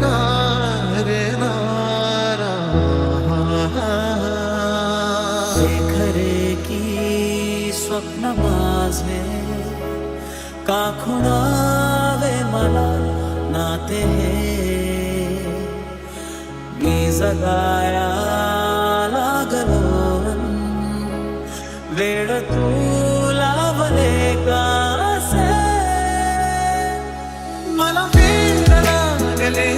ना रे ना खरे की स्वप्न माझे का खुणावे मला नाते हे मी जगाया लागलो वेळ तू लावले का असे मला वेळ लागले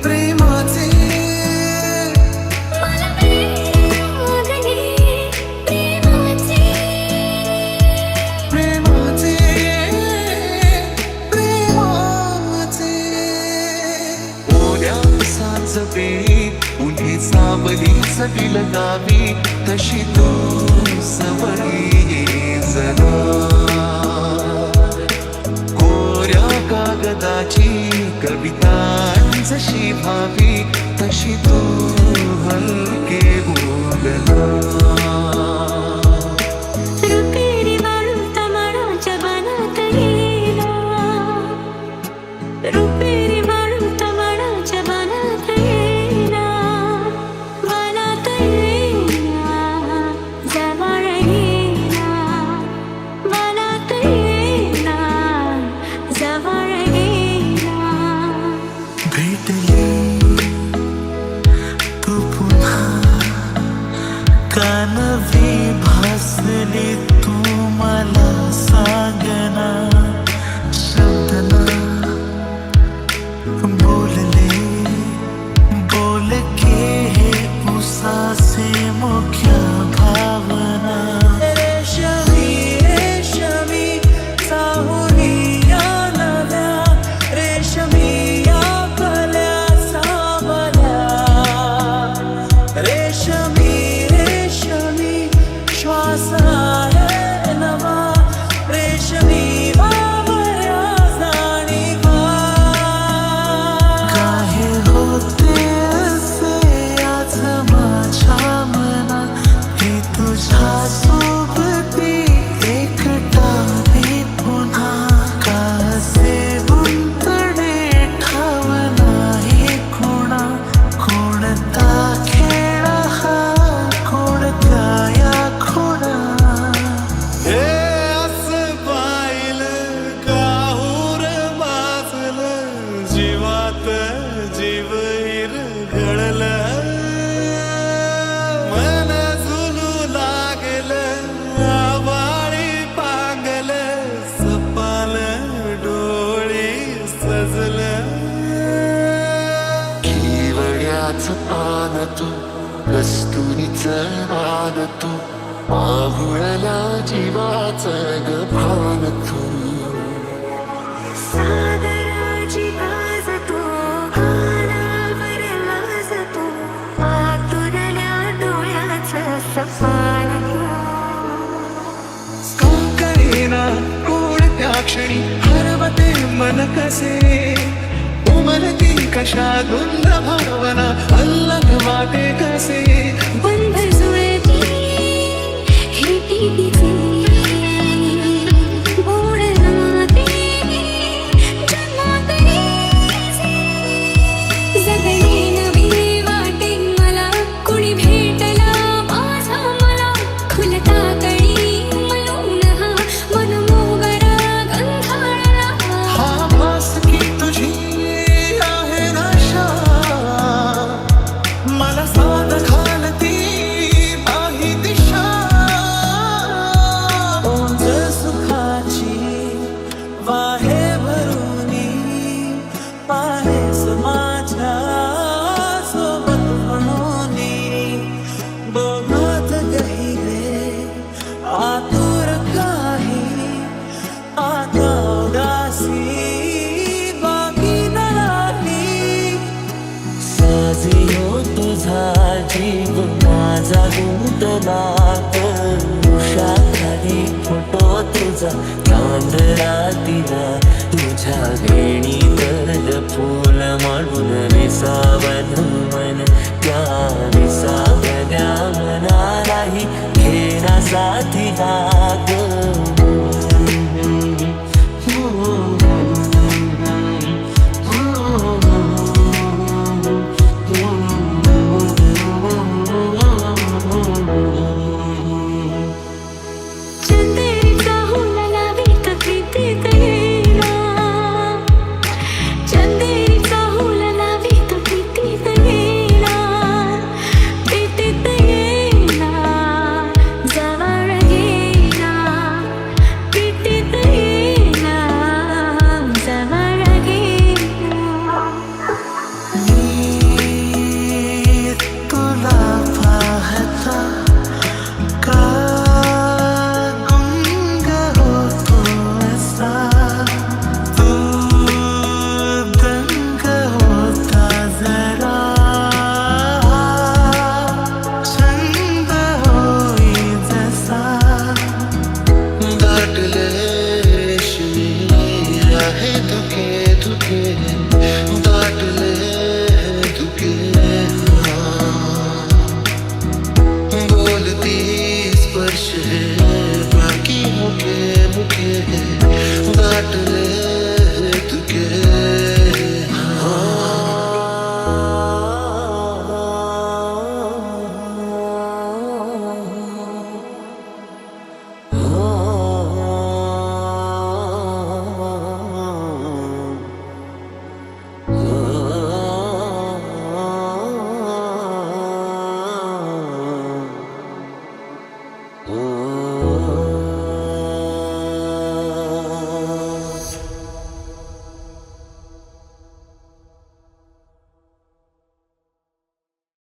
प्रेमाचे उन्हे सावलीच बिलगावी तशी तू सवयी जरा कोऱ्या कागदाची कविता जशी भावी तशी तू हलके बोलला कानवी भासली तू मला सांगना शब्दना बोलले बोल के हे उसासे मुख्य भावना रेशमी रेशमी साहुरी या नव्या रेशमी या कल्या सावल्या रेशमी श्वास आहे नवा रेशमी बाबऱ्या जाणीवा काय होते असे आज माझ्या मनात हे तुझ्या सोबती एकटाने पुन्हा का असे गुंतणे ठाव नाही कोणा कोणता खेळ हा कोणत्या जीव घडल मन झुलू लागल आवाळी पागल सपाल डोळी सजल केवड्याच पान तू कस्तुरीच मान तू आहुळला जीवाच ग भान तू करीना कोणत्या क्षणी हरवते मन कसे उमलती कशा धुंद भावना अल्लग वाटे कसे बंध जुळती हे टीव्हीचे जीव माझा गुंतला उषाखाली फोटो तुझा चांदरातीला तुझ्या वेणीवर फूल म्हणून विसावन मन त्या विसावल्या मनालाही घेण्यासाठी लाग आहे धुके धुके